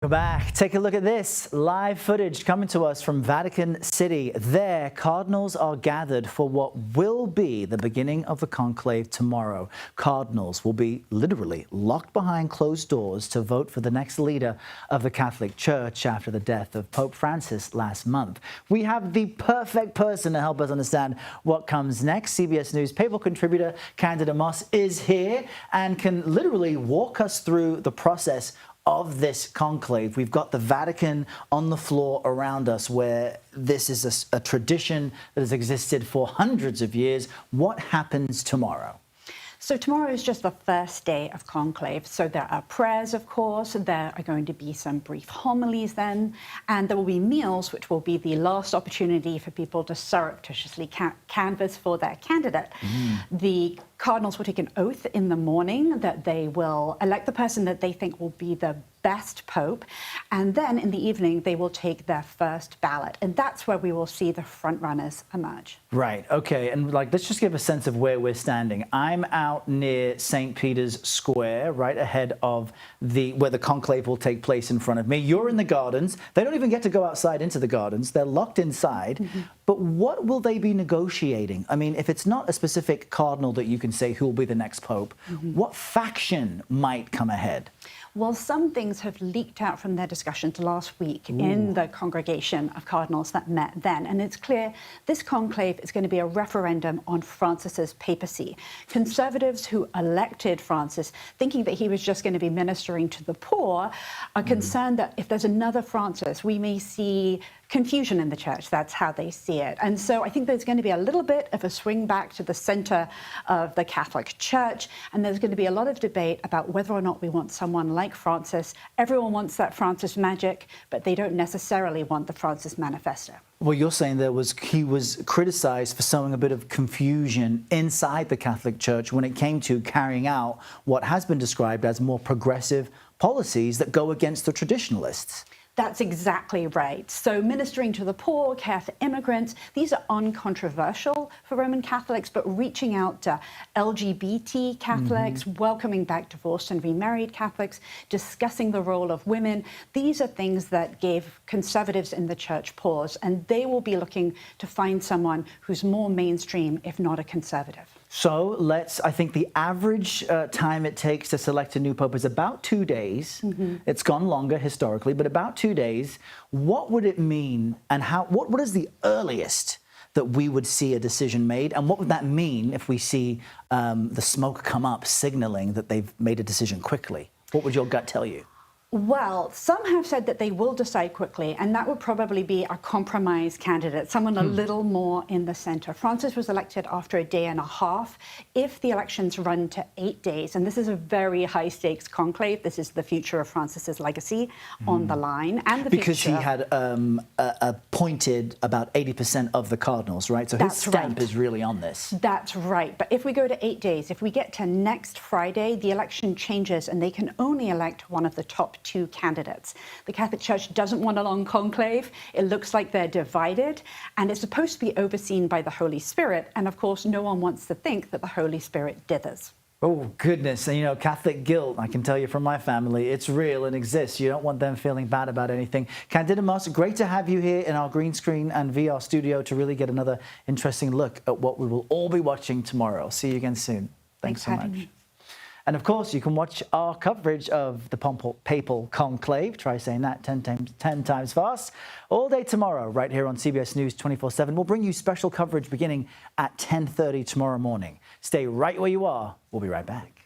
We're back. Take a look at this. Live footage coming to us from Vatican City. There, cardinals are gathered for what will be the beginning of the conclave tomorrow. Cardinals will be literally locked behind closed doors to vote for the next leader of the Catholic Church after the death of Pope Francis last month. We have the perfect person to help us understand what comes next. CBS News papal contributor Candida Moss is here and can literally walk us through the process of this conclave. We've got the Vatican on the floor around us, where this is a tradition that has existed for hundreds of years. What happens tomorrow? So tomorrow is just the first day of conclave. So there are prayers, of course. There are going to be some brief homilies then, and there will be meals, which will be the last opportunity for people to surreptitiously canvass for their candidate. The cardinals will take an oath in the morning that they will elect the person that they think will be the best pope, and then in the evening they will take their first ballot, and that's where we will see the front runners emerge. Right. Okay. And let's just give a sense of where we're standing. I'm out near St. Peter's Square, right ahead of where the conclave will take place in front of me. You're in the gardens. They don't even get to go outside into the gardens. They're locked inside. But what will they be negotiating? I mean, if it's not a specific cardinal that you can say who will be the next pope, what faction might come ahead? Well, some things have leaked out from their discussions last week in the congregation of cardinals that met then. And it's clear this conclave is going to be a referendum on Francis's papacy. Conservatives who elected Francis, thinking that he was just going to be ministering to the poor, are concerned that if there's another Francis, we may see confusion in the church. That's how they see it. And so I think there's going to be a little bit of a swing back to the center of the Catholic Church. And there's going to be a lot of debate about whether or not we want someone like Francis. Everyone wants that Francis magic, but they don't necessarily want the Francis manifesto. Well, you're saying he was criticized for sowing a bit of confusion inside the Catholic Church when it came to carrying out what has been described as more progressive policies that go against the traditionalists. That's exactly right. So ministering to the poor, care for immigrants, these are uncontroversial for Roman Catholics, but reaching out to LGBT Catholics, welcoming back divorced and remarried Catholics, discussing the role of women, these are things that gave conservatives in the church pause, and they will be looking to find someone who's more mainstream, if not a conservative. So I think the average time it takes to select a new pope is about 2 days. It's gone longer historically, but about 2 days. What would it mean, and what is the earliest that we would see a decision made? And what would that mean if we see the smoke come up signaling that they've made a decision quickly? What would your gut tell you? Well, some have said that they will decide quickly, and that would probably be a compromise candidate, someone a little more in the center. Francis was elected after a day and a half. If the elections run to 8 days, and this is a very high-stakes conclave, this is the future of Francis's legacy on the line, and the because future. he had appointed about 80% of the cardinals, right? So his stamp is really on this. That's right. But if we go to 8 days, if we get to next Friday, the election changes, and they can only elect one of the top 2 candidates. The Catholic Church doesn't want a long conclave. It looks like they're divided, and it's supposed to be overseen by the Holy Spirit. And of course, no one wants to think that the Holy Spirit dithers. Oh, goodness. And, you know, Catholic guilt, I can tell you from my family, it's real and exists. You don't want them feeling bad about anything. Candida Moss, great to have you here in our green screen and VR studio to really get another interesting look at what we will all be watching tomorrow. I'll see you again soon. Thanks so much. And of course, you can watch our coverage of the papal conclave, try saying that 10 times fast, all day tomorrow, right here on CBS News 24/7. We'll bring you special coverage beginning at 10:30 tomorrow morning. Stay right where you are. We'll be right back.